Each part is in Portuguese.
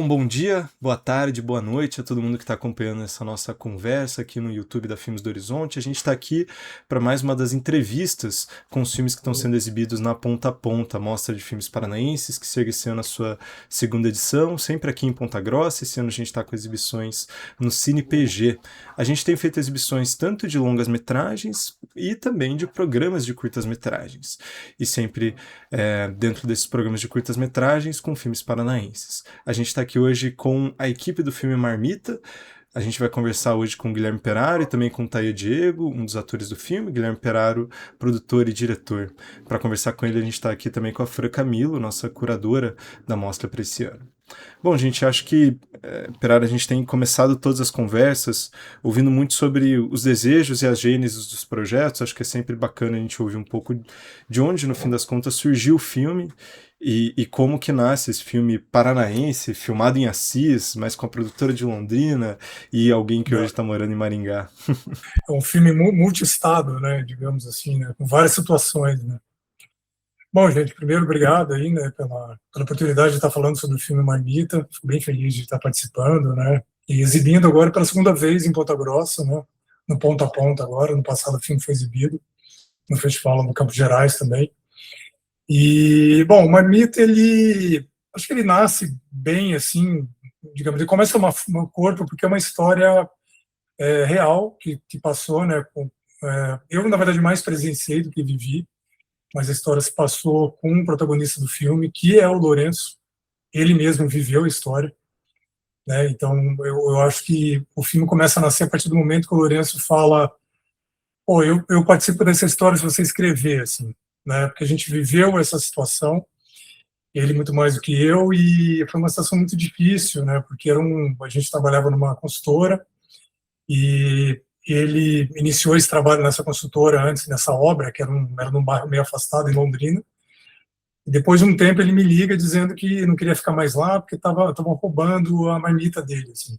Bom dia, boa tarde, boa noite a todo mundo que está acompanhando essa nossa conversa aqui no YouTube da Filmes do Horizonte. A gente está aqui para mais uma das entrevistas com os filmes que estão sendo exibidos na Ponta a Ponta, a Mostra de Filmes Paranaenses, que chega esse ano a sua segunda edição, sempre aqui em Ponta Grossa. Esse ano a gente está com exibições no Cine PG. A gente tem feito exibições tanto de longas-metragens e também de programas de curtas-metragens. E sempre dentro desses programas de curtas-metragens com filmes paranaenses. A gente está aqui hoje com a equipe do filme Marmita. A gente vai conversar hoje com o Guilherme Peraro e também com o Taia Diego, um dos atores do filme. Guilherme Peraro, produtor e diretor. Para conversar com ele, a gente está aqui também com a Fran Camilo, nossa curadora da mostra para esse ano. Bom, gente, acho que, Perara, a gente tem começado todas as conversas ouvindo muito sobre os desejos e as gêneses dos projetos. Acho que é sempre bacana a gente ouvir um pouco de onde, no fim das contas, surgiu o filme e como que nasce esse filme paranaense, filmado em Assis, mas com a produtora de Londrina e alguém que hoje está morando em Maringá. É um filme multi-estado, né, digamos assim, né, com várias situações, né. Bom, gente, primeiro, obrigado aí, né, pela oportunidade de estar falando sobre o filme Marmita. Fico bem feliz de estar participando, né, e exibindo agora pela segunda vez em Ponta Grossa, né, no Ponta a Ponta agora. No passado o filme foi exibido no festival no Campos Gerais também. E, bom, o Marmita, acho que ele nasce bem, assim, digamos, ele começa a tomar um corpo porque é uma história real que passou, né, eu, na verdade, mais presenciei do que vivi, mas a história se passou com o protagonista do filme, que é o Lourenço. Ele mesmo viveu a história, né? Então eu acho que o filme começa a nascer a partir do momento que o Lourenço fala: pô, eu participo dessa história se você escrever, assim, né? Porque a gente viveu essa situação, ele muito mais do que eu, e foi uma situação muito difícil, né? Porque a gente trabalhava numa consultora, e ele iniciou esse trabalho nessa consultora antes, nessa obra, que era num bairro meio afastado, em Londrina. E depois de um tempo ele me liga dizendo que não queria ficar mais lá porque estavam roubando a marmita dele, assim.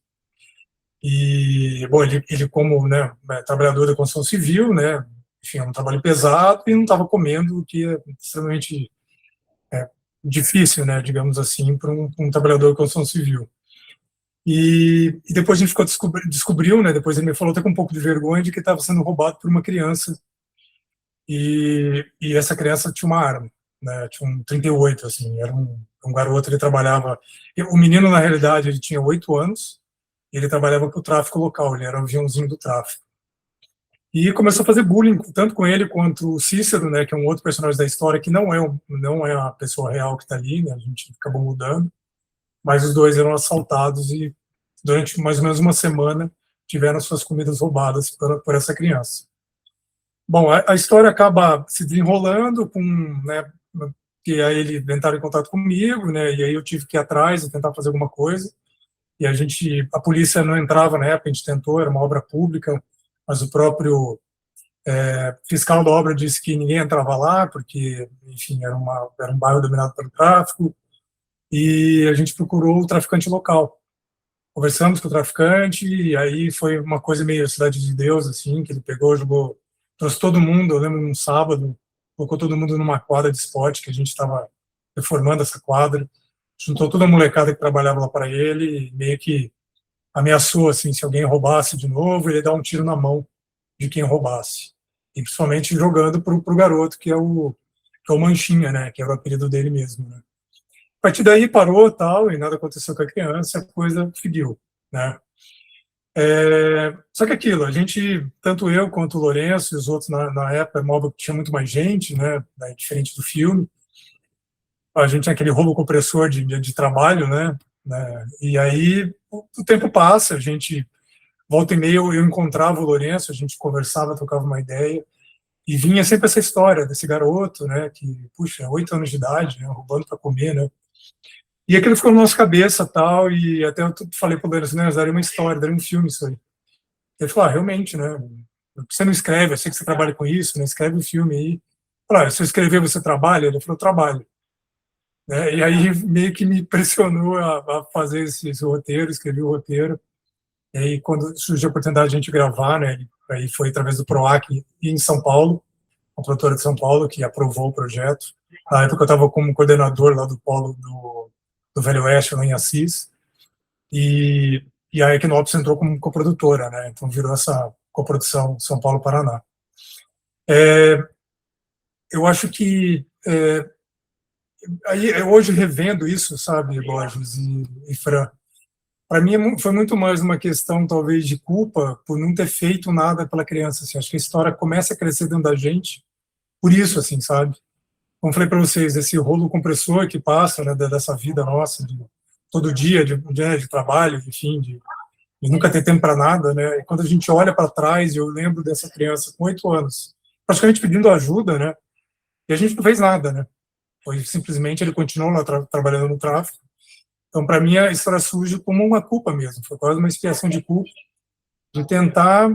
E, bom, ele como, né, trabalhador da construção civil, né, enfim, é um trabalho pesado e não estava comendo, o que é extremamente difícil, né, digamos assim, para um trabalhador da construção civil. E depois a gente descobriu, né, depois ele me falou até com um pouco de vergonha de que estava sendo roubado por uma criança, e essa criança tinha uma arma, né, tinha um 38, assim, era um garoto. Ele trabalhava, o menino, na realidade, ele tinha 8 anos, e ele trabalhava para o tráfico local, ele era um aviãozinho do tráfico. E começou a fazer bullying, tanto com ele quanto o Cícero, né, que é um outro personagem da história, que não é a pessoa real que está ali, né, a gente acabou mudando, mas os dois eram assaltados e, durante mais ou menos uma semana, tiveram suas comidas roubadas por essa criança. Bom, a história acaba se desenrolando com, né, que aí ele entraram em contato comigo, né, e aí eu tive que ir atrás e tentar fazer alguma coisa. E a polícia não entrava na época, a gente tentou, era uma obra pública, mas o próprio fiscal da obra disse que ninguém entrava lá, porque, enfim, era um bairro dominado pelo tráfico, e a gente procurou o traficante local. Conversamos com o traficante, e aí foi uma coisa meio Cidade de Deus, assim, que ele pegou, jogou, trouxe todo mundo. Eu lembro, num sábado, colocou todo mundo numa quadra de esporte, que a gente estava reformando essa quadra, juntou toda a molecada que trabalhava lá para ele, e meio que ameaçou, assim, se alguém roubasse de novo, ele ia dar um tiro na mão de quem roubasse. E principalmente jogando pro garoto, que é o Manchinha, né, que era o apelido dele mesmo, né. A partir daí parou, tal, e nada aconteceu com a criança, a coisa seguiu, né. Só que aquilo, a gente, tanto eu quanto o Lourenço e os outros na época, móvel que tinha muito mais gente, né, diferente do filme, a gente tinha aquele rolo compressor de trabalho, né, e aí o tempo passa, a gente, volta e meia, eu encontrava o Lourenço, a gente conversava, trocava uma ideia, e vinha sempre essa história desse garoto, né, que, puxa, 8 anos de idade, né, roubando para comer, né. E aquilo ficou na nossa cabeça, tal, e até eu falei pro Lourenço, né, daria uma história, daria um filme isso aí. Ele falou: realmente, né, você não escreve, eu sei que você trabalha com isso, né, escreve um filme aí. Falei: se eu escrever, você trabalha? Ele falou: trabalho. Né, e aí meio que me pressionou a fazer esse roteiro, escrevi o roteiro. E aí, quando surgiu a oportunidade de a gente gravar, né, aí foi através do PROAC em São Paulo, a produtora de São Paulo, que aprovou o projeto. Na época eu estava como coordenador lá do polo do Velho Oeste, lá em Assis. e a Equinopsis entrou como coprodutora, né? Então virou essa coprodução São Paulo-Paraná. Eu acho que aí hoje revendo isso, sabe, Borges e Fran, para mim foi muito mais uma questão talvez de culpa por não ter feito nada pela criança. Assim, acho que a história começa a crescer dentro da gente por isso, assim, sabe? Como falei para vocês, esse rolo compressor que passa, né, dessa vida nossa de todo dia de trabalho, enfim, de nunca ter tempo para nada, né? E quando a gente olha para trás, eu lembro dessa criança com 8 anos, praticamente pedindo ajuda, né? E a gente não fez nada, né? Foi simplesmente ele continuou lá trabalhando no tráfico. Então, para mim, a história surge como uma culpa mesmo. Foi quase uma expiação de culpa, de tentar,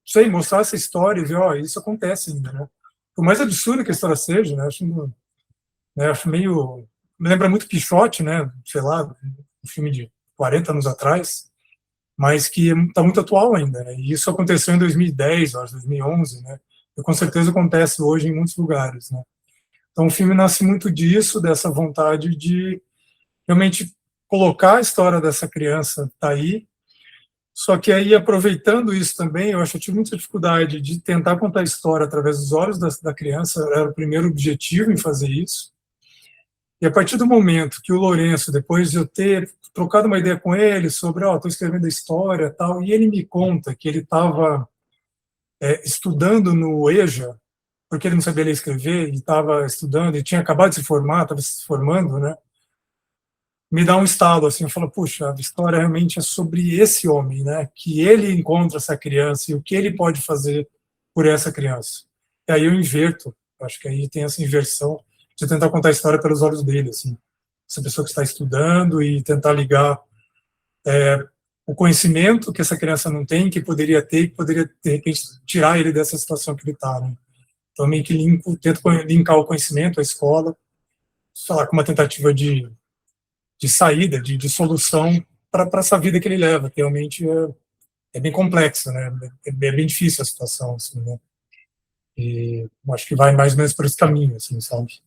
sei, mostrar essa história e ver, ó, isso acontece ainda, né? Por mais absurdo que a história seja, né? Acho meio... Me lembra muito Quixote, né? Sei lá, um filme de 40 anos atrás, mas que está muito atual ainda, né? E isso aconteceu em 2010, acho, 2011, né? E com certeza acontece hoje em muitos lugares, né? Então o filme nasce muito disso, dessa vontade de realmente colocar a história dessa criança tá aí. Só que aí, aproveitando isso também, eu acho que eu tive muita dificuldade de tentar contar a história através dos olhos da criança, era o primeiro objetivo em fazer isso. E a partir do momento que o Lourenço, depois de eu ter trocado uma ideia com ele sobre, ó, estou escrevendo a história tal, e ele me conta que ele estava estudando no EJA, porque ele não sabia ler e escrever, e estava estudando, e tinha acabado de se formar, estava se formando, né? Me dá um estalo, assim, eu falo, puxa, a história realmente é sobre esse homem, né? Que ele encontra essa criança e o que ele pode fazer por essa criança. E aí eu inverto, acho que aí tem essa inversão de tentar contar a história pelos olhos dele, assim. Essa pessoa que está estudando e tentar ligar o conhecimento que essa criança não tem, que poderia ter, que poderia, de repente, tirar ele dessa situação que ele está, né? Então, meio que tento linkar o conhecimento, a escola, falar com uma tentativa de saída, de solução para essa vida que ele leva, que realmente é bem complexa, né? É bem difícil a situação, assim, né? E acho que vai mais ou menos por esse caminho, assim, sabe?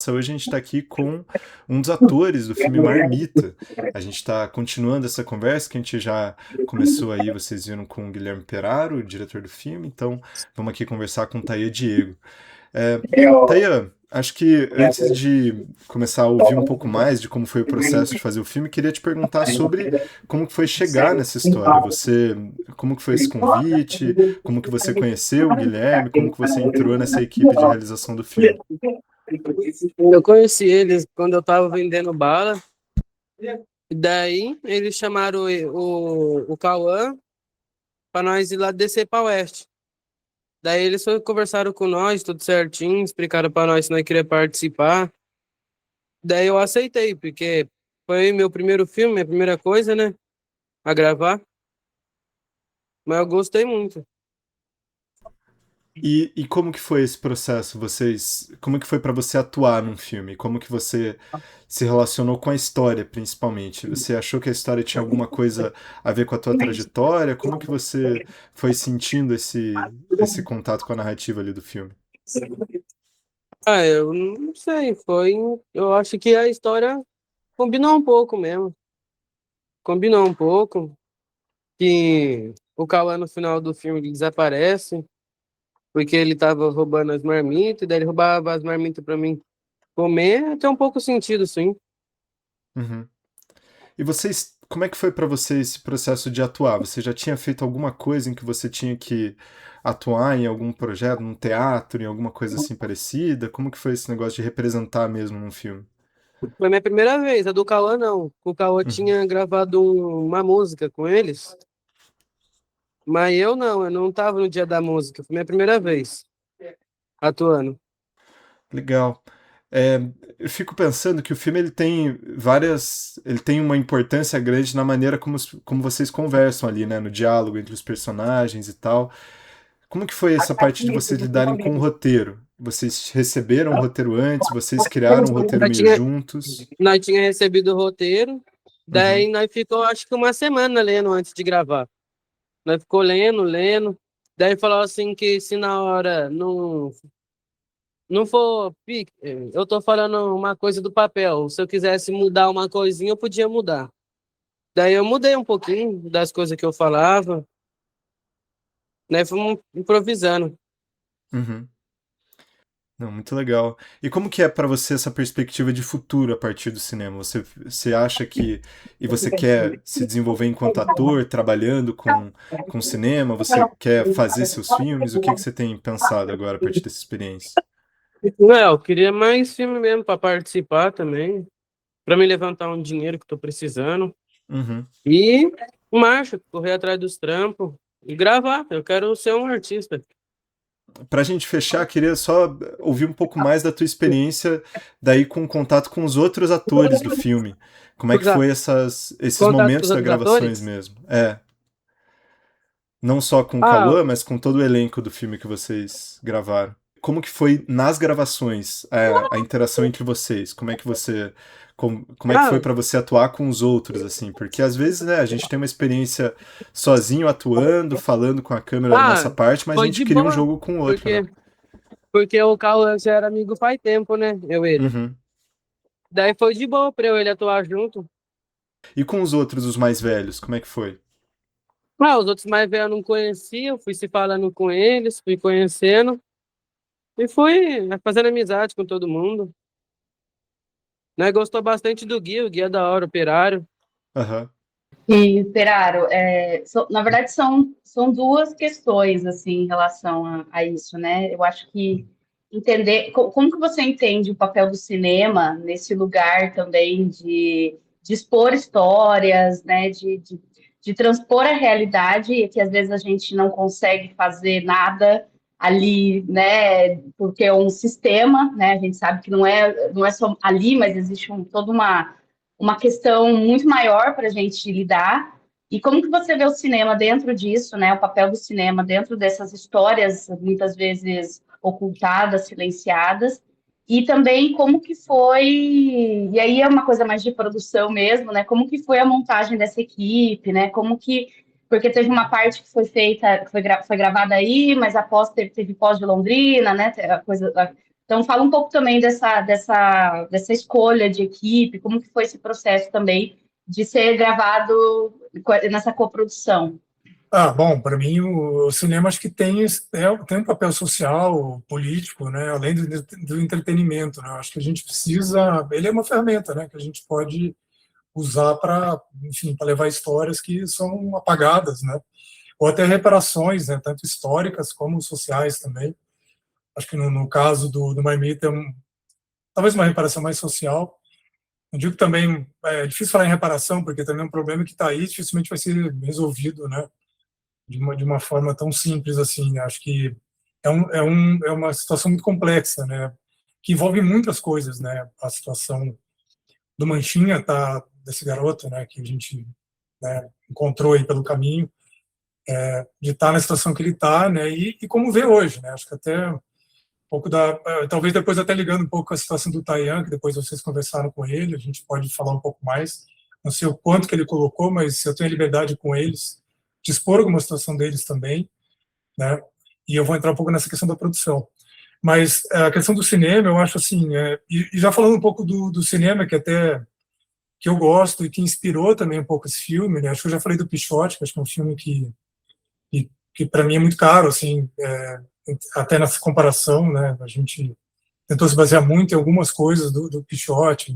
Hoje a gente está aqui com um dos atores do filme Marmita. A gente está continuando essa conversa que a gente já começou aí, vocês viram com o Guilherme Peraro, o diretor do filme, então vamos aqui conversar com o Taia Diego. Taia, acho que antes de começar a ouvir um pouco mais de como foi o processo de fazer o filme, queria te perguntar sobre como que foi chegar nessa história. Como que foi esse convite? Como que você conheceu o Guilherme? Como que você entrou nessa equipe de realização do filme? Eu conheci eles quando eu tava vendendo bala. Daí eles chamaram o Cauã para nós ir lá descer para oeste. Daí eles conversaram com nós, tudo certinho, explicaram para nós se nós queríamos participar. Daí eu aceitei, porque foi meu primeiro filme, minha primeira coisa, né? A gravar. Mas eu gostei muito. E como que foi esse processo? Como que foi para você atuar num filme? Como que você se relacionou com a história, principalmente? Você achou que a história tinha alguma coisa a ver com a tua trajetória? Como que você foi sentindo esse contato com a narrativa ali do filme? Ah, eu não sei, foi. Eu acho que a história combinou um pouco mesmo. Combinou um pouco. Que o Cauã no final do filme ele desaparece, porque ele tava roubando as marmitas, e daí ele roubava as marmitas pra mim comer, tem um pouco sentido, sim. Uhum. E como é que foi para você esse processo de atuar? Você já tinha feito alguma coisa em que você tinha que atuar em algum projeto, num teatro, em alguma coisa assim parecida? Como que foi esse negócio de representar mesmo num filme? Foi minha primeira vez, a do Cauã não. O Cauã Uhum. tinha gravado uma música com eles, mas eu não tava no dia da música, foi minha primeira vez atuando. Legal. É, eu fico pensando que o filme ele tem uma importância grande na maneira como vocês conversam ali, né, no diálogo entre os personagens e tal. Como que foi essa parte de vocês lidarem com o roteiro? Vocês receberam o roteiro antes? Vocês criaram o roteiro Nós meio tinha, juntos? nós tinha recebido o roteiro, Uhum. daí nós ficou acho que uma semana lendo antes de gravar. Nós ficou lendo. Daí falou assim que se na hora não for pique, eu tô falando uma coisa do papel. Se eu quisesse mudar uma coisinha, eu podia mudar. Daí eu mudei um pouquinho das coisas que eu falava, né? Fomos improvisando. Uhum. Não, muito legal. E como que é para você essa perspectiva de futuro a partir do cinema? Você acha que e você quer se desenvolver enquanto ator, trabalhando com cinema? Você quer fazer seus filmes? O que que você tem pensado agora a partir dessa experiência? Não, eu queria mais filme mesmo para participar também, para me levantar um dinheiro que estou precisando. Uhum. E marcha, correr atrás dos trampos e gravar. Eu quero ser um artista. Pra gente fechar, queria só ouvir um pouco mais da tua experiência daí com o contato com os outros atores do filme. Como é que foi esses Contato com momentos os das outros gravações atores? mesmo? É, não só com o Ah, Cauã, mas com todo o elenco do filme que vocês gravaram. Como que foi nas gravações a interação entre vocês? Como é que como é que foi ah, pra você atuar com os outros assim? Porque às vezes, né, a gente tem uma experiência sozinho atuando, falando com a câmera da nossa ah, parte, mas a foi gente de cria um boa, jogo com o outro, porque, né? porque o Cauã já era amigo faz tempo, né? Eu e ele. Uhum. Daí foi de boa pra eu e ele atuar junto. E com os outros, os mais velhos, como é que foi? Ah, os outros mais velhos eu não conhecia, eu fui se falando com eles, fui conhecendo e fui fazendo amizade com todo mundo. Né? Gostou bastante do Gui, o Gui é da hora, operário. Aham. E, Peraro, na verdade são duas questões assim em relação a isso, né? Eu acho que entender como que você entende o papel do cinema nesse lugar também de expor histórias, né? De transpor a realidade e que às vezes a gente não consegue fazer nada ali, né? Porque é um sistema, né? A gente sabe que não é só ali, mas existe toda uma questão muito maior para a gente lidar. E como que você vê o cinema dentro disso, né? O papel do cinema dentro dessas histórias, muitas vezes ocultadas, silenciadas. E também como que foi, e aí é uma coisa mais de produção mesmo, né? Como que foi a montagem dessa equipe, né? Porque teve uma parte que foi feita, foi gravada aí, mas após teve pós de Londrina, né? Então, fala um pouco também dessa escolha de equipe, como que foi esse processo também de ser gravado nessa coprodução. Bom, para mim o cinema acho que tem um papel social, político, né, além do entretenimento, né? Acho que a gente precisa, ele é uma ferramenta, né, que a gente pode usar para, enfim, para levar histórias que são apagadas, né, ou até reparações, né, tanto históricas como sociais também. Acho que no caso do Marmita talvez uma reparação mais social. Não digo também, é difícil falar em reparação, porque também é um problema que está aí, dificilmente vai ser resolvido, né, de uma forma tão simples assim, né? Acho que é uma situação muito complexa, né, que envolve muitas coisas, né, a situação do Manchinha, tá, desse garoto, né, que a gente, né, encontrou aí pelo caminho, de estar na situação que ele está, né, e como vê hoje, né, acho que até um pouco talvez depois até ligando um pouco a situação do Tayan, que depois vocês conversaram com ele, a gente pode falar um pouco mais, não sei o quanto que ele colocou, mas eu tenho a liberdade com eles de expor alguma situação deles também, né, e eu vou entrar um pouco nessa questão da produção. Mas a questão do cinema, eu acho assim, e já falando um pouco do cinema, que eu gosto e que inspirou também um pouco esse filme, né? Acho que eu já falei do Pichote, que acho que é um filme que para mim é muito caro, assim, até nessa comparação, né? A gente tentou se basear muito em algumas coisas do Pichote,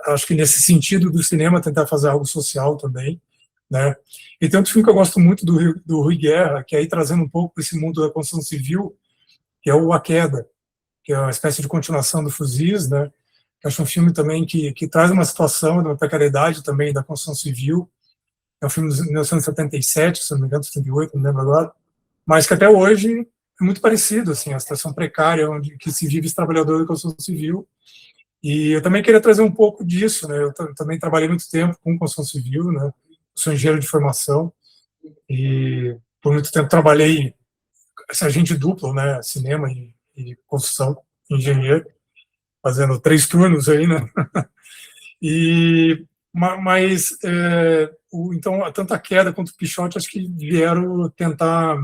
acho que nesse sentido do cinema tentar fazer algo social também, né? E tem outro filme que eu gosto muito do Rui Guerra, que aí trazendo um pouco para esse mundo da construção civil, que é o A Queda, que é uma espécie de continuação do Fuzis, né? Eu acho um filme também que traz uma situação de uma precariedade também da construção civil. É um filme de 1977, se não me engano, 78, não lembro agora, mas que até hoje é muito parecido, assim, a situação precária onde que se vive esse trabalhador da construção civil. E eu também queria trazer um pouco disso, né? Eu também trabalhei muito tempo com construção civil, né? Sou engenheiro de formação e por muito tempo trabalhei agente duplo, né? Cinema e construção, engenheiro, fazendo 3 turnos aí, né? Mas então, tanto a Queda quanto o Pichote, acho que vieram tentar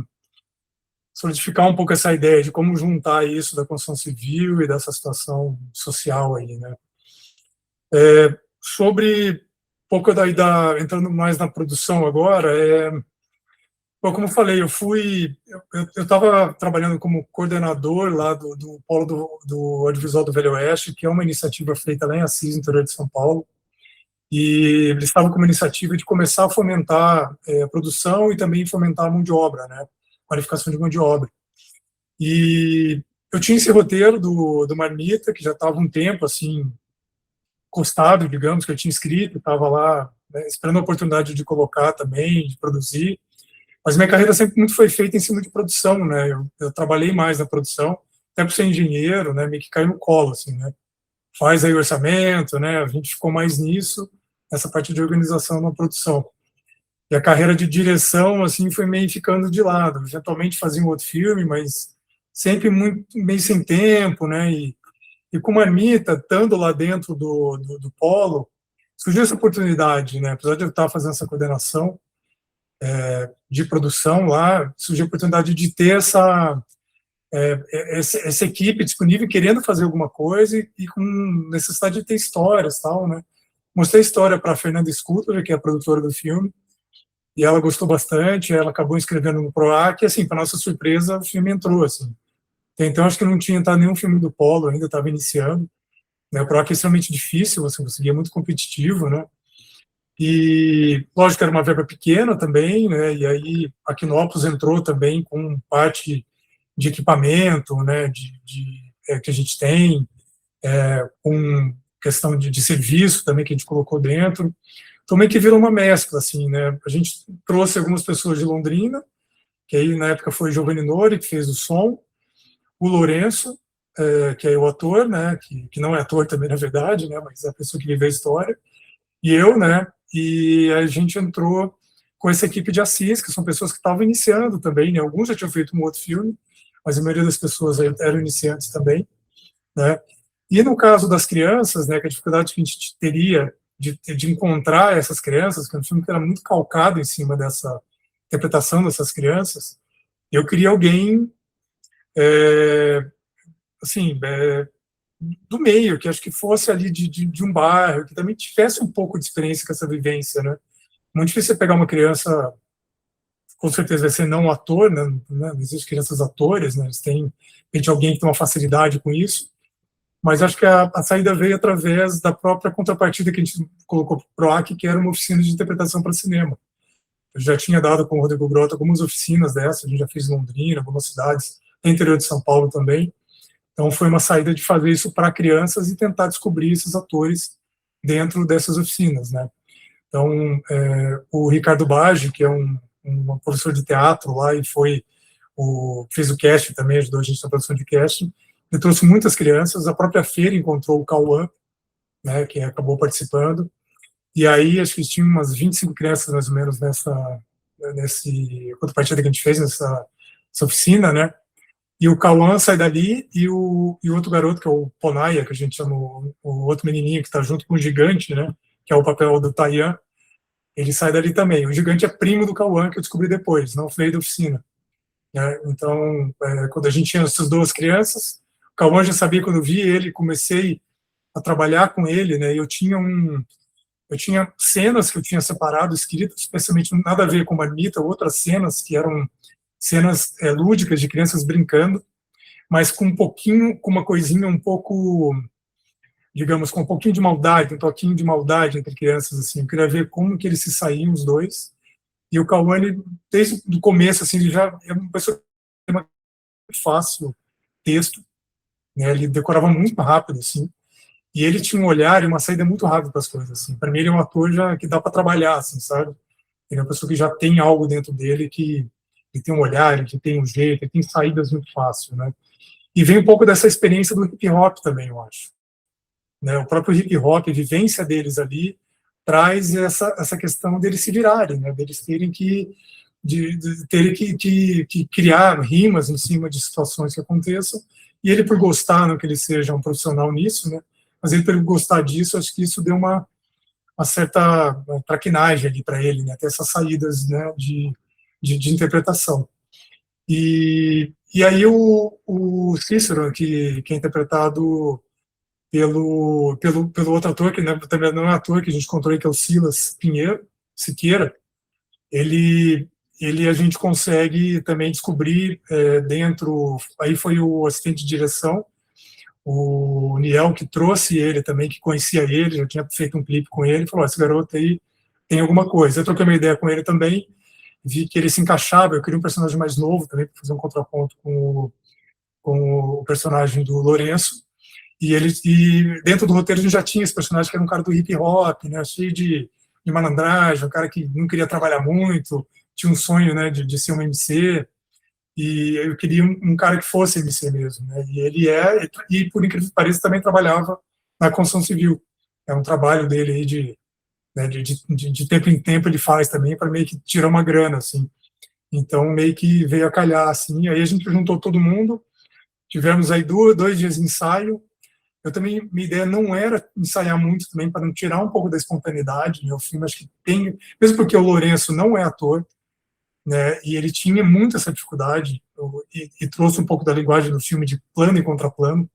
solidificar um pouco essa ideia de como juntar isso da construção civil e dessa situação social aí, né? Sobre um pouco entrando mais na produção agora, bom, como eu falei, eu estava trabalhando como coordenador lá do Polo do Audiovisual do Velho Oeste, que é uma iniciativa feita lá em Assis, interior de São Paulo, e eles estavam com uma iniciativa de começar a fomentar a produção e também fomentar a mão de obra, né? Qualificação de mão de obra. E eu tinha esse roteiro do Marmita, que já estava um tempo, assim, encostado, digamos, que eu tinha escrito, estava lá, né, esperando a oportunidade de colocar também, de produzir. Mas minha carreira sempre muito foi feita em cima de produção, né? Eu trabalhei mais na produção, até por ser engenheiro, né? Meio que caiu no colo, assim, né? Faz aí o orçamento, né? A gente ficou mais nisso, essa parte de organização na produção. E a carreira de direção, assim, foi meio ficando de lado. Eventualmente fazia um outro filme, mas sempre muito meio sem tempo, né? E com Marmita, estando lá dentro do Polo, surgiu essa oportunidade, né? Apesar de eu estar fazendo essa coordenação de produção lá, surgiu a oportunidade de ter essa equipe disponível, querendo fazer alguma coisa e com necessidade de ter histórias, tal, né? Mostrei a história para a Fernanda Scutter, que é a produtora do filme, e ela gostou bastante, ela acabou inscrevendo no PROAC, e, assim, para nossa surpresa, o filme entrou, assim. Então, acho que não tinha nenhum filme do Polo ainda, estava iniciando, né? O PROAC é extremamente difícil, você conseguia muito competitivo, né? E, lógico, era uma verba pequena também, né? E aí a Quinópolis entrou também com parte de equipamento, né? Que a gente tem, com questão de serviço também que a gente colocou dentro. Então, meio que virou uma mescla, assim, né? A gente trouxe algumas pessoas de Londrina, que aí na época foi Giovanni Nori, que fez o som, o Lourenço, que é o ator, né? Que não é ator também, na verdade, né? Mas é a pessoa que vive a história, e eu, né? E a gente entrou com essa equipe de Assis, que são pessoas que estavam iniciando também, né? Alguns já tinham feito um outro filme, mas a maioria das pessoas eram iniciantes também, né? E no caso das crianças, né, que a dificuldade que a gente teria de encontrar essas crianças, que é um filme que era muito calcado em cima dessa interpretação dessas crianças, eu queria alguém, assim, do meio, que acho que fosse ali de um bairro, que também tivesse um pouco de experiência com essa vivência, né? Muito difícil você pegar uma criança, com certeza vai ser não um ator, né? Não existe crianças atores, né? Eles têm, de repente, alguém que tem uma facilidade com isso, mas acho que a saída veio através da própria contrapartida que a gente colocou para o PROAC, que era uma oficina de interpretação para cinema. Eu já tinha dado com o Rodrigo Grota algumas oficinas dessas, a gente já fez em Londrina, algumas cidades, no interior de São Paulo também. Então, foi uma saída de fazer isso para crianças e tentar descobrir esses atores dentro dessas oficinas, né? Então, o Ricardo Baggi, que é um professor de teatro lá e fez o casting também, ajudou a gente na produção de casting, ele trouxe muitas crianças, a própria feira encontrou o Cauã, né, que acabou participando, e aí acho que tinha umas 25 crianças mais ou menos nesse contrapartida que a gente fez nessa oficina, né? E o Cauã sai dali e o outro garoto, que é o Ponaia, que a gente chama o outro menininho que está junto com o Gigante, né? Que é o papel do Tayan, ele sai dali também. O Gigante é primo do Cauã, que eu descobri depois, não veio da oficina, né? Então, quando a gente tinha essas duas crianças, o Cauã já sabia quando eu vi ele, comecei a trabalhar com ele, né? Eu tinha cenas que eu tinha separado, escritas, especialmente nada a ver com Marmita, outras cenas que eram cenas lúdicas de crianças brincando, mas com uma coisinha um pouco, digamos, com um pouquinho de maldade, um toquinho de maldade entre crianças, assim. Eu queria ver como que eles se saíam, os dois. E o Cauã, desde o começo, assim, ele já é uma pessoa que é muito fácil texto, né? Ele decorava muito rápido, assim. E ele tinha um olhar e uma saída muito rápida para as coisas, assim. Para mim, ele é um ator que dá para trabalhar, assim, sabe? Ele é uma pessoa que já tem algo dentro dele que tem um olhar, que tem um jeito, que tem saídas muito fácil, né? E vem um pouco dessa experiência do hip hop também, eu acho, né? O próprio hip hop, a vivência deles ali, traz essa questão deles se virarem, né? Deles terem terem que criar rimas em cima de situações que aconteçam. E ele, por gostar, não que ele seja um profissional nisso, né? Mas ele, por gostar disso, acho que isso deu uma certa traquinagem ali para ele, né, ter essas saídas, né, de interpretação. E aí o Cícero, que é interpretado pelo outro ator, que né, também não é ator, que a gente encontrou aí, que é o Silas Siqueira, ele, a gente consegue também descobrir dentro, aí foi o assistente de direção, o Niel, que trouxe ele também, que conhecia ele, já tinha feito um clipe com ele, falou, esse garoto aí tem alguma coisa. Eu troquei uma ideia com ele também, vi que ele se encaixava, eu queria um personagem mais novo também, para fazer um contraponto com o personagem do Lourenço, e dentro do roteiro a gente já tinha esse personagem que era um cara do hip hop, né, cheio de malandragem, um cara que não queria trabalhar muito, tinha um sonho, né, de ser um MC, e eu queria um cara que fosse MC mesmo, né, e ele e por incrível que pareça também trabalhava na construção civil, é um trabalho dele aí né, de tempo em tempo ele faz também para meio que tirar uma grana, assim, então meio que veio a calhar, assim, aí a gente juntou todo mundo, tivemos aí 2 dias de ensaio. Eu também, minha ideia não era ensaiar muito também, para não tirar um pouco da espontaneidade, né? O filme acho que tem, mesmo porque o Lourenço não é ator, né, e ele tinha muito essa dificuldade, e trouxe um pouco da linguagem do filme de plano e contraplano.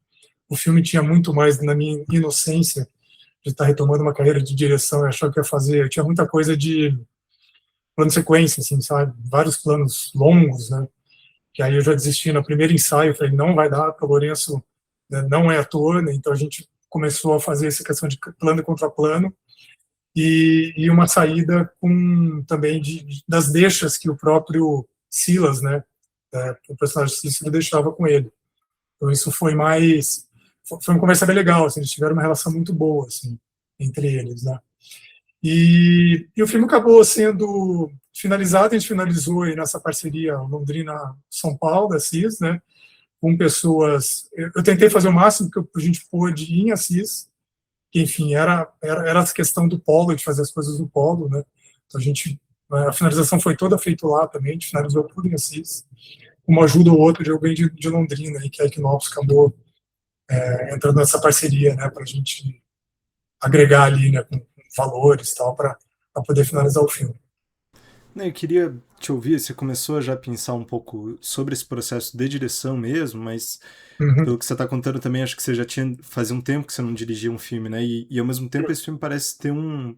O filme tinha muito mais, na minha inocência, de estar retomando uma carreira de direção, eu achava que ia fazer, tinha muita coisa de plano sequência, assim, sabe? Vários planos longos, né? Que aí eu já desisti no primeiro ensaio, falei, não vai dar, porque o Lourenço, né, não é ator, né, então a gente começou a fazer essa questão de plano contra plano, e uma saída também das deixas que o próprio Silas, né, o personagem Cícero, deixava com ele. Então isso foi uma conversa bem legal, assim, eles tiveram uma relação muito boa, assim, entre eles, né. E o filme acabou sendo finalizado, a gente finalizou aí nessa parceria Londrina-São Paulo, da CIS, né, com pessoas. Eu tentei fazer o máximo que a gente pôde ir em Assis, que, enfim, era essa questão do polo, de fazer as coisas no polo, né, então a finalização foi toda feita lá também, a gente finalizou tudo em Assis, uma ajuda ou outra de alguém de Londrina, aí, que a Equinopsis acabou entrando nessa parceria, né, para a gente agregar ali, né, com valores e tal, para poder finalizar o filme. Eu queria te ouvir, você começou a já pensar um pouco sobre esse processo de direção mesmo, mas pelo que você está contando também, acho que você já fazia um tempo que você não dirigia um filme, né? E ao mesmo tempo esse filme parece ter um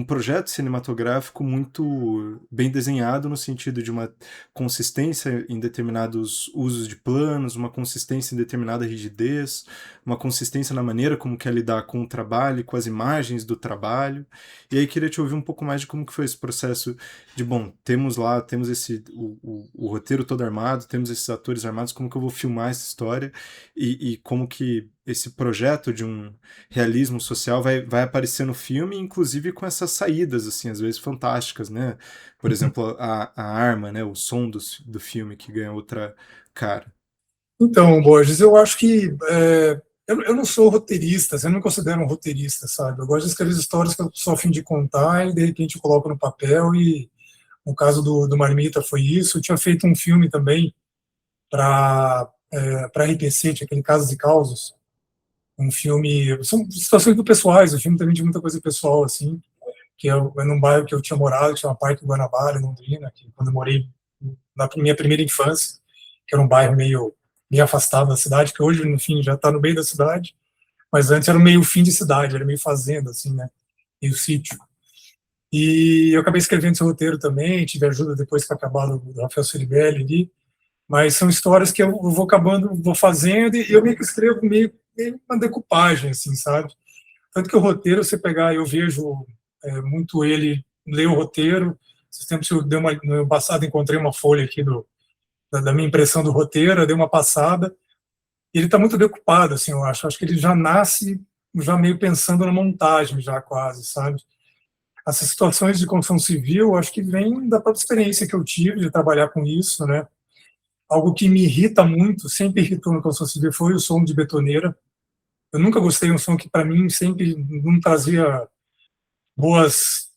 projeto cinematográfico muito bem desenhado, no sentido de uma consistência em determinados usos de planos, uma consistência em determinada rigidez, uma consistência na maneira como quer lidar com o trabalho, com as imagens do trabalho. E aí queria te ouvir um pouco mais de como que foi esse processo de, bom, temos o roteiro todo armado, temos esses atores armados, como que eu vou filmar essa história, e como que esse projeto de um realismo social vai aparecer no filme, inclusive com essas saídas, assim, às vezes fantásticas, né? Por exemplo, a arma, né? O som do filme que ganha outra cara. Então, Borges, eu acho que eu não sou roteirista, eu não me considero um roteirista, sabe? Eu gosto de escrever histórias que eu sou a fim de contar e de repente eu coloco no papel, e no caso do Marmita foi isso. Eu tinha feito um filme também para RPC, tinha aquele Casos e Causos, um filme, são situações muito pessoais, o filme também tinha muita coisa pessoal, assim, que é num bairro que eu tinha morado, que chama Parque Guanabara, em Londrina, que quando eu morei na minha primeira infância, que era um bairro meio afastado da cidade, que hoje, enfim, já está no meio da cidade, mas antes era meio fim de cidade, era meio fazenda, assim, né, meio sítio. E eu acabei escrevendo esse roteiro também, tive ajuda depois que acabaram do Rafael Ceribelli ali, mas são histórias que eu vou fazendo, e eu meio que escrevo meio uma decupagem, assim, sabe? Tanto que o roteiro, você pegar, eu vejo muito ele ler o roteiro. Esses tempos no ano passado encontrei uma folha aqui da minha impressão do roteiro, eu dei uma passada, e ele está muito decupado, assim, eu acho que ele já nasce já meio pensando na montagem, já quase, sabe? Essas situações de construção civil, eu acho que vem da própria experiência que eu tive de trabalhar com isso, né? Algo que me irrita muito, sempre irritou na construção civil, foi o som de betoneira. Eu nunca gostei de um som que, para mim, sempre não trazia boas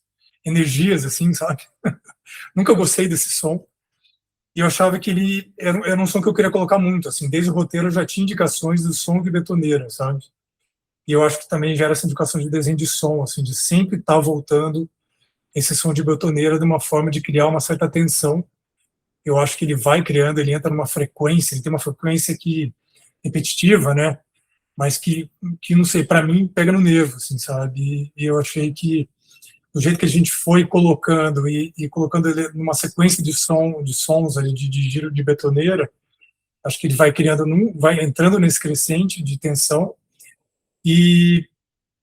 energias, assim, sabe? Nunca gostei desse som. E eu achava que ele era um som que eu queria colocar muito, assim. Desde o roteiro eu já tinha indicações do som de betoneira, sabe? E eu acho que também gera essa indicação de desenho de som, assim, de sempre estar voltando esse som de betoneira de uma forma de criar uma certa tensão. Eu acho que ele vai criando, ele entra numa frequência, ele tem uma frequência que repetitiva, né? Mas que não sei, para mim pega no nervo, assim, sabe? E eu achei que do jeito que a gente foi colocando e colocando ele numa sequência de sons ali de giro de betoneira, acho que ele vai criando, vai entrando nesse crescente de tensão. E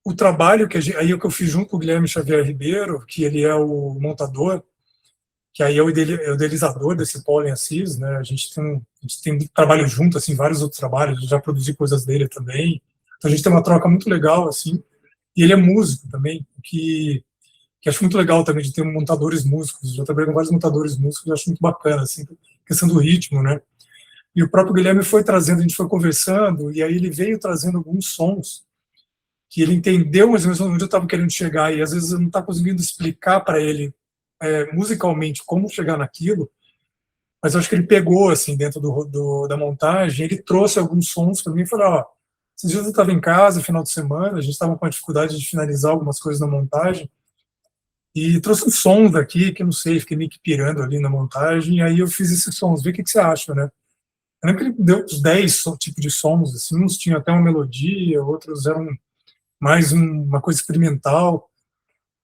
o trabalho aí é o que eu fiz junto com o Guilherme Xavier Ribeiro, que ele é o montador, que aí é o idealizador desse Pollen Assis, né? A gente tem muito trabalho junto, assim, vários outros trabalhos, eu já produzi coisas dele também. Então a gente tem uma troca muito legal, assim. E ele é músico também, que acho muito legal também de ter montadores músicos. Já trabalhei com vários montadores músicos, eu acho muito bacana, assim, questão do ritmo, né? E o próprio Guilherme foi trazendo, a gente foi conversando, e aí ele veio trazendo alguns sons que ele entendeu mais ou menos onde eu estava querendo chegar, e às vezes eu não estava conseguindo explicar para ele musicalmente como chegar naquilo, mas eu acho que ele pegou, assim, dentro da montagem, ele trouxe alguns sons para mim e falou, ó, esses dias eu estava em casa, final de semana, a gente estava com a dificuldade de finalizar algumas coisas na montagem, e trouxe uns sons daqui, que eu não sei, fiquei meio que pirando ali na montagem, e aí eu fiz esses sons, vê o que você acha, né? Eu lembro que ele deu uns 10 tipos de sons, assim, uns tinham até uma melodia, outros eram mais uma coisa experimental.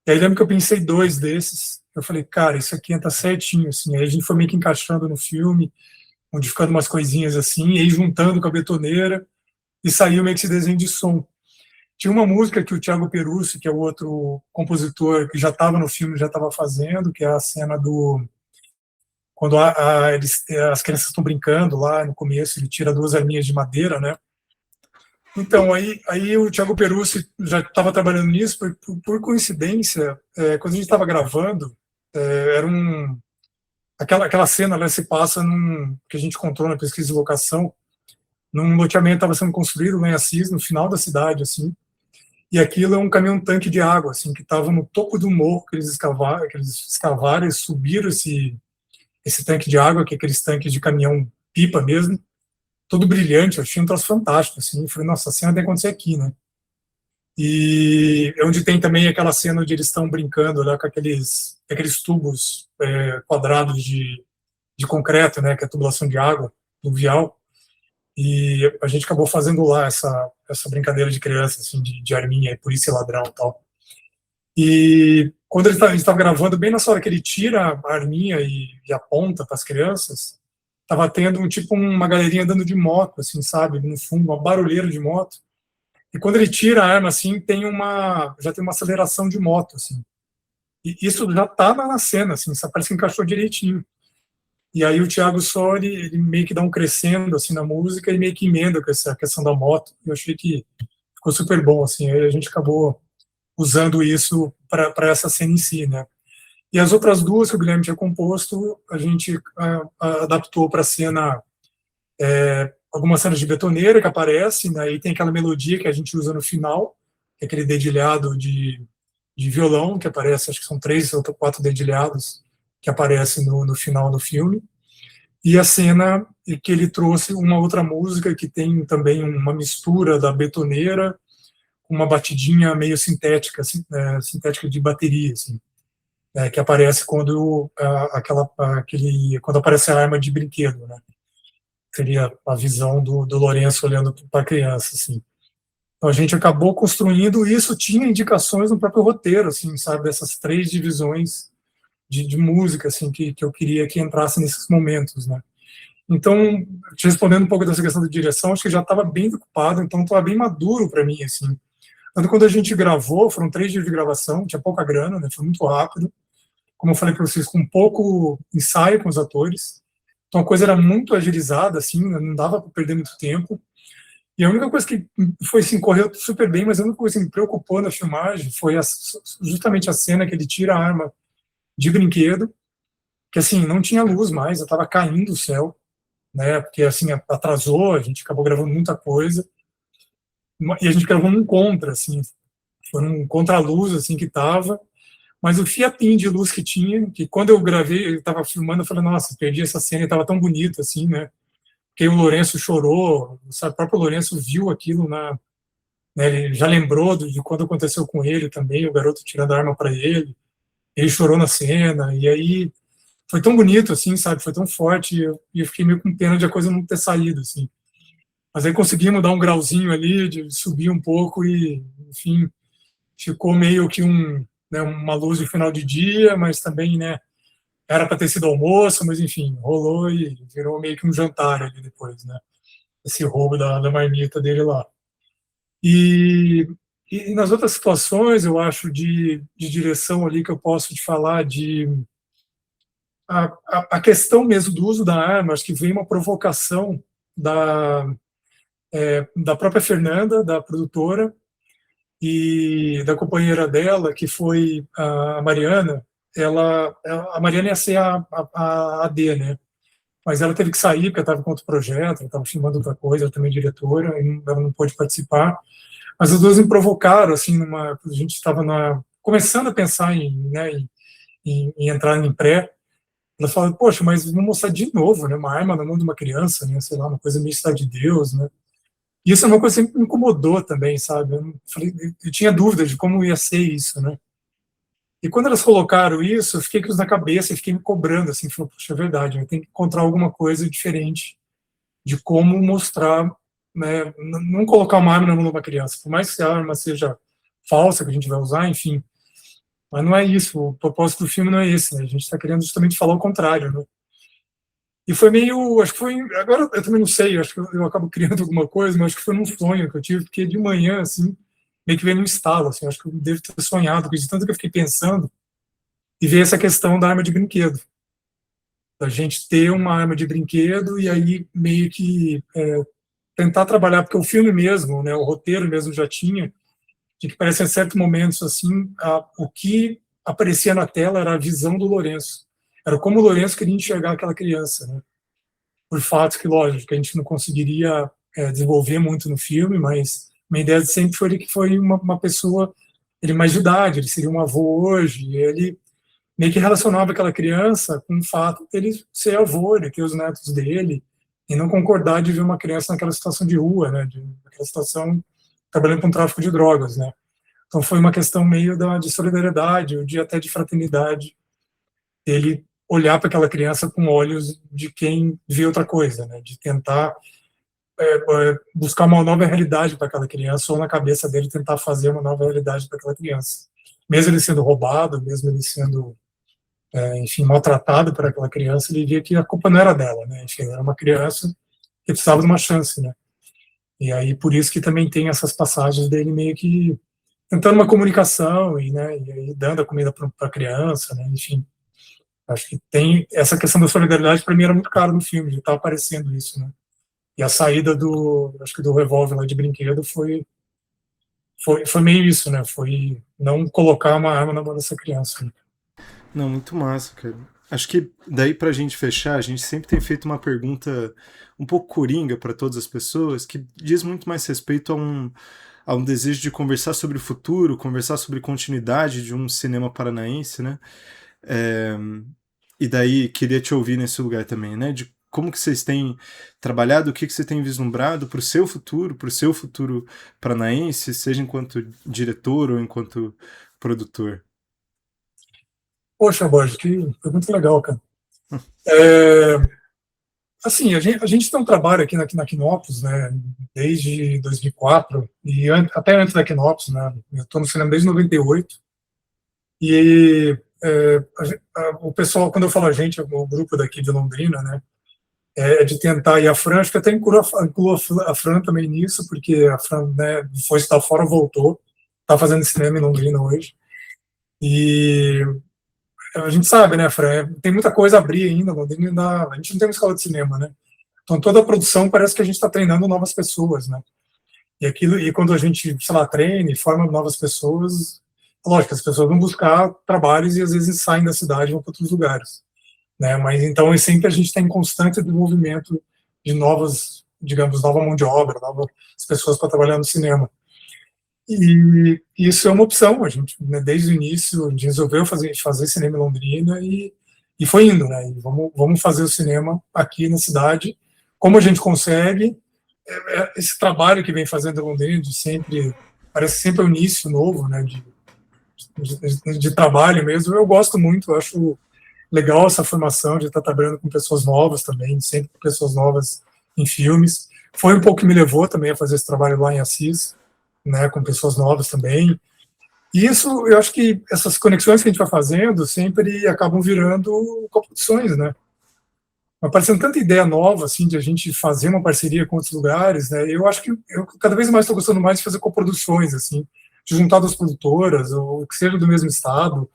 E aí lembro que eu pensei dois desses, eu falei, cara, isso aqui entra certinho, assim. Aí a gente foi meio que encaixando no filme, modificando umas coisinhas assim, e aí juntando com a betoneira, e saiu meio que esse desenho de som. Tinha uma música que o Thiago Perucci, que é o outro compositor que já estava no filme, já estava fazendo, que é a cena quando as crianças estão brincando lá no começo, ele tira duas arminhas de madeira, né? Então, aí o Thiago Perucci já estava trabalhando nisso, por coincidência, quando a gente estava gravando, era aquela cena, né, se passa que a gente encontrou na pesquisa de locação, num loteamento que estava sendo construído lá em Assis, no final da cidade, assim, e aquilo é um caminhão-tanque de água, assim, que estava no topo do morro que eles escavaram e subiram esse tanque de água, que é aqueles tanques de caminhão-pipa mesmo, todo brilhante, eu achei um troço fantástico, assim, eu falei, nossa, a cena tem que acontecer aqui, né? E é onde tem também aquela cena onde eles estão brincando lá com aqueles tubos quadrados de concreto, né, que é a tubulação de água, pluvial, e a gente acabou fazendo lá essa brincadeira de criança, assim, de arminha, polícia e ladrão e tal. E quando a gente estava gravando, bem nessa hora que ele tira a arminha e aponta para as crianças, tava tendo uma galerinha andando de moto, assim, sabe, no fundo, uma barulheira de moto. E quando ele tira a arma, assim, já tem uma aceleração de moto, assim. E isso já tá na cena, assim, parece que encaixou direitinho. E aí o Thiago só, ele meio que dá um crescendo, assim, na música e meio que emenda com essa questão da moto. Eu achei que ficou super bom, assim. Aí a gente acabou usando isso para essa cena em si, né? E as outras duas que o Guilherme tinha composto, a gente adaptou para a cena algumas cenas de betoneira que aparecem, né, e tem aquela melodia que a gente usa no final, que é aquele dedilhado de violão que aparece, acho que são 3 ou 4 dedilhados que aparecem no final do filme. E a cena que ele trouxe uma outra música que tem também uma mistura da betoneira com uma batidinha meio sintética, assim, sintética de bateria, assim, que aparece quando quando aparece a arma de brinquedo, né? Seria a visão do Lourenço olhando para a criança, assim. Então a gente acabou construindo isso, tinha indicações no próprio roteiro, assim, sabe, dessas 3 divisões de música, assim, que eu queria que entrasse nesses momentos, né. Então, te respondendo um pouco dessa questão de direção, acho que já estava bem ocupado, então estava bem maduro para mim, assim. Tanto quando a gente gravou, foram 3 dias de gravação, tinha pouca grana, né, foi muito rápido, como eu falei para vocês, com pouco ensaio com os atores, então a coisa era muito agilizada, assim, não dava para perder muito tempo. E a única coisa que foi, assim, correu super bem, mas a única coisa que me preocupou na filmagem foi justamente a cena que ele tira a arma de brinquedo, que, assim, não tinha luz mais, estava caindo o céu, né, porque, assim, atrasou, a gente acabou gravando muita coisa, e a gente gravou um contra, assim, foi um contra-luz, assim, que estava, mas o fiapinho de luz que tinha, que quando eu gravei, eu estava filmando, eu falei, nossa, perdi essa cena, estava tão bonito, assim, né, porque o Lourenço chorou, sabe, o próprio Lourenço viu aquilo né? Ele já lembrou de quando aconteceu com ele também, o garoto tirando a arma para ele chorou na cena, e aí foi tão bonito, assim, sabe, foi tão forte, e eu fiquei meio com pena de a coisa não ter saído, assim. Mas aí conseguimos dar um grauzinho ali, de subir um pouco, e, enfim, ficou meio que né, uma luz de final de dia, mas também, né, era para ter sido almoço, mas enfim, rolou e virou meio que um jantar ali depois, né, esse roubo da marmita dele lá. E, e nas outras situações, eu acho, de direção ali que eu posso te falar a questão mesmo do uso da arma, acho que vem uma provocação da própria Fernanda, da produtora, e da companheira dela, que foi a Mariana. A Mariana ia ser a AD, né? Mas ela teve que sair porque estava com outro projeto, ela estava filmando outra coisa, ela também é diretora, e ela não pôde participar. Mas as duas me provocaram, assim, a gente estava começando a pensar né, em entrar em pré. Ela fala, poxa, mas vamos mostrar de novo, né, uma arma na mão de uma criança, né, sei lá, uma coisa meio Cidade de Deus, né. E isso é uma coisa que sempre me incomodou também, sabe. Eu tinha dúvidas de como ia ser isso, né. E quando elas colocaram isso, eu fiquei com isso na cabeça e fiquei me cobrando, assim, falei, poxa, é verdade, eu tenho que encontrar alguma coisa diferente de como mostrar, né, não colocar uma arma na mão de uma criança, por mais que a arma seja falsa, que a gente vai usar, enfim, mas não é isso, o propósito do filme não é esse, né, a gente está querendo justamente falar o contrário, né. E foi meio, acho que foi, agora eu também não sei, acho que eu acabo criando alguma coisa, mas acho que foi num sonho que eu tive, porque de manhã, assim, meio que veio num estalo, assim, acho que eu devo ter sonhado, porque de tanto que eu fiquei pensando, e veio essa questão da arma de brinquedo, da gente ter uma arma de brinquedo e aí meio que tentar trabalhar, porque o filme mesmo, né, o roteiro mesmo já tinha, de que parece em certos momentos, assim, o que aparecia na tela era a visão do Lourenço, era como o Lourenço queria enxergar aquela criança, né, por fatos que, lógico, que a gente não conseguiria desenvolver muito no filme, mas minha ideia sempre foi que foi uma pessoa, ele mais de idade, ele seria um avô hoje, e ele meio que relacionava aquela criança com o fato dele ser avô, ele ter os netos dele, e não concordar de ver uma criança naquela situação de rua, né, naquela situação trabalhando com tráfico de drogas, né. Então foi uma questão meio de solidariedade, ou até de fraternidade, ele olhar para aquela criança com olhos de quem vê outra coisa, né, de tentar buscar uma nova realidade para aquela criança, ou na cabeça dele tentar fazer uma nova realidade para aquela criança. Mesmo ele sendo roubado, mesmo ele sendo, enfim, maltratado por aquela criança, ele via que a culpa não era dela, né, enfim, era uma criança que precisava de uma chance, né. E aí, por isso que também tem essas passagens dele meio que tentando uma comunicação, né, e aí dando a comida para a criança, né, enfim. Acho que tem essa questão da solidariedade, para mim era muito caro no filme, já estava aparecendo isso, né. E a saída acho que do revólver lá de brinquedo foi meio isso, né, foi não colocar uma arma na mão dessa criança, né. Não, muito massa, cara. Acho que daí pra gente fechar, a gente sempre tem feito uma pergunta um pouco coringa para todas as pessoas, que diz muito mais respeito a um desejo de conversar sobre o futuro, conversar sobre continuidade de um cinema paranaense, né? E daí queria te ouvir nesse lugar também, né? De como que vocês têm trabalhado, o que você tem vislumbrado para o seu futuro paranaense, seja enquanto diretor ou enquanto produtor. Poxa, Borges, que pergunta legal, cara. Assim, a gente tem um trabalho aqui na Quinópolis, né, desde 2004, e até antes da Quinópolis, né, eu estou no cinema desde 98, e o pessoal, quando eu falo a gente, o grupo daqui de Londrina, né, é de tentar, e a Fran, acho que até incluo a Fran também nisso, porque a Fran, né, foi estar fora, voltou, está fazendo cinema em Londrina hoje, e a gente sabe, né, Fran, tem muita coisa a abrir ainda, Londrina, a gente não tem uma escola de cinema, né, então toda a produção parece que a gente está treinando novas pessoas, né, e quando a gente, sei lá, treina e forma novas pessoas, lógico, as pessoas vão buscar trabalhos e às vezes saem da cidade e vão para outros lugares, né, mas então sempre a gente tem constante desenvolvimento de novas, digamos, nova mão de obra, novas pessoas para trabalhar no cinema. E isso é uma opção, a gente, né, desde o início, a gente resolveu fazer cinema em Londrina e foi indo, né, e vamos fazer o cinema aqui na cidade, como a gente consegue, esse trabalho que vem fazendo em Londrina, de sempre parece sempre um início novo, né, de trabalho mesmo. Eu gosto muito, eu acho legal essa formação de estar trabalhando com pessoas novas também, sempre com pessoas novas em filmes. Foi um pouco que me levou também a fazer esse trabalho lá em Assis, né, com pessoas novas também. E isso, eu acho que essas conexões que a gente vai fazendo sempre acabam virando coproduções, né? Aparecendo tanta ideia nova, assim, de a gente fazer uma parceria com outros lugares, né? Eu acho que eu cada vez mais estou gostando mais de fazer coproduções, assim, de juntar duas produtoras, ou que seja do mesmo estado,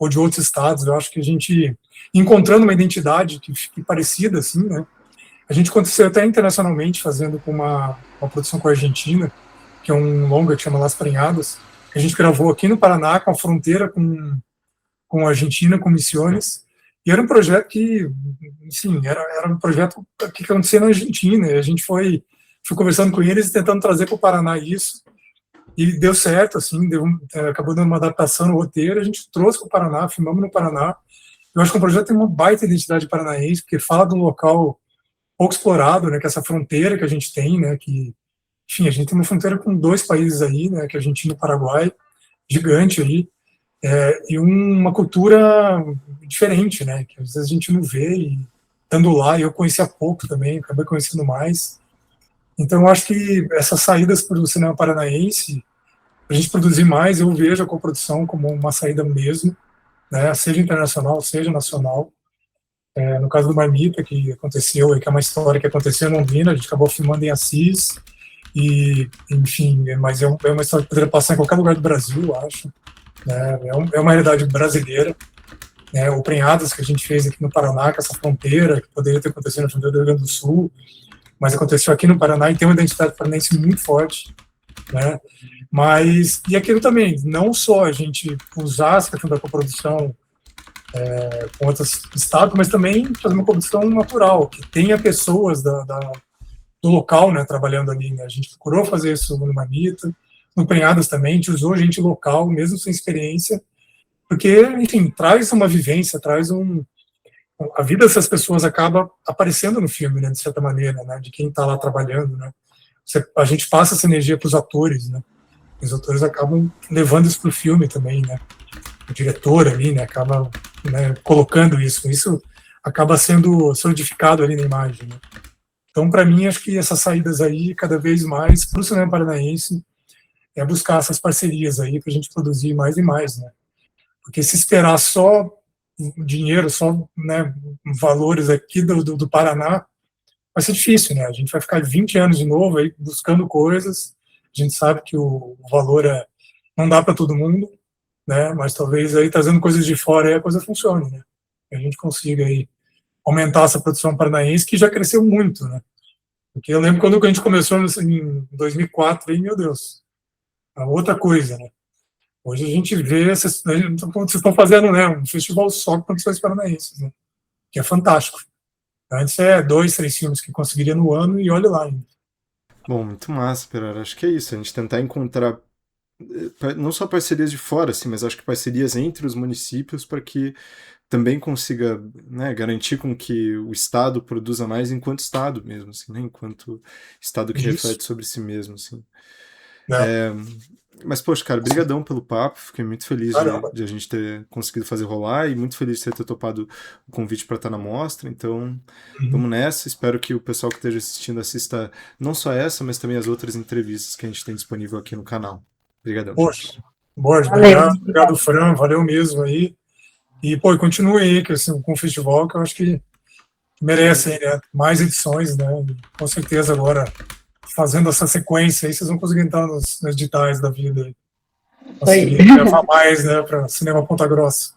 ou de outros estados. Eu acho que a gente, encontrando uma identidade que fique parecida, assim, né? A gente aconteceu até internacionalmente, fazendo com uma produção com a Argentina, que é um longa que chama Las Prenhadas, que a gente gravou aqui no Paraná, com a fronteira com a Argentina, com Misiones, e era um projeto que, assim, era um projeto que acontecia na Argentina, e a gente foi conversando com eles e tentando trazer para o Paraná isso, e deu certo, assim, acabou dando uma adaptação no roteiro, a gente trouxe para o Paraná, filmamos no Paraná. Eu acho que o projeto tem uma baita identidade paranaense, porque fala de um local pouco explorado, né, que é essa fronteira que a gente tem, né, que, enfim, a gente tem uma fronteira com 2 países aí, né, que é Argentina e Paraguai, gigante aí, e uma cultura diferente, né, que às vezes a gente não vê, e estando lá, eu conhecia pouco também, acabei conhecendo mais. Então, eu acho que essas saídas para o cinema paranaense, para a gente produzir mais, eu vejo a coprodução como uma saída mesmo, né, seja internacional, seja nacional. No caso do Marmita, que aconteceu, que é uma história que aconteceu em Londrina, a gente acabou filmando em Assis, e, enfim, mas é uma história que poderia passar em qualquer lugar do Brasil, eu acho. Né, é uma realidade brasileira. Né, o Prenhadas, que a gente fez aqui no Paraná, com essa fronteira, que poderia ter acontecido na fronteira do Rio Grande do Sul, mas aconteceu aqui no Paraná e tem uma identidade paranaense muito forte. Né, mas, e aquilo também, não só a gente usar essa questão da coprodução com outros estados, mas também fazer uma coprodução natural, que tenha pessoas do local, né, trabalhando ali. Né? A gente procurou fazer isso no Marmita, no Prenhadas também, a gente usou gente local, mesmo sem experiência, porque, enfim, traz uma vivência, a vida dessas pessoas acaba aparecendo no filme, né, de certa maneira, né, de quem está lá trabalhando, né. A gente passa essa energia para os atores, né, os atores acabam levando isso para o filme também, né, o diretor ali, né, acaba, né, colocando isso acaba sendo solidificado ali na imagem, né. Então, para mim, acho que essas saídas aí, cada vez mais, para o cinema paranaense, é buscar essas parcerias aí para a gente produzir mais e mais, né, porque se esperar só dinheiro, só, né, valores aqui do Paraná, vai ser difícil, né? A gente vai ficar 20 anos de novo aí buscando coisas. A gente sabe que o valor não dá para todo mundo, né? Mas talvez aí trazendo coisas de fora aí a coisa funcione, né? A gente consiga aí aumentar essa produção paranaense, que já cresceu muito, né? Porque eu lembro quando a gente começou em 2004, aí, meu Deus, é outra coisa, né? Hoje a gente vê, vocês estão fazendo, né, um festival só com produções paranaenses, né, que é fantástico. Antes 2, 3 filmes que conseguiria no ano e olha lá ainda. Bom, muito massa, Perara. Acho que é isso, a gente tentar encontrar não só parcerias de fora, assim, mas acho que parcerias entre os municípios para que também consiga, né, garantir com que o Estado produza mais enquanto Estado mesmo, assim, né, enquanto Estado que reflete sobre si mesmo, assim. Mas, poxa, cara, brigadão pelo papo, fiquei muito feliz de a gente ter conseguido fazer rolar e muito feliz de você ter topado o convite para estar na mostra, então vamos nessa, espero que o pessoal que esteja assistindo assista não só essa, mas também as outras entrevistas que a gente tem disponível aqui no canal. Obrigadão. Poxa, Borges, obrigado, Fran, valeu mesmo aí, e, pô, continue aí assim, com o festival, que eu acho que merece, né, mais edições, né, com certeza agora fazendo essa sequência aí, vocês vão conseguir entrar nos editais da vida aí. Conseguir gravar mais, né, para Cinema Ponta Grossa.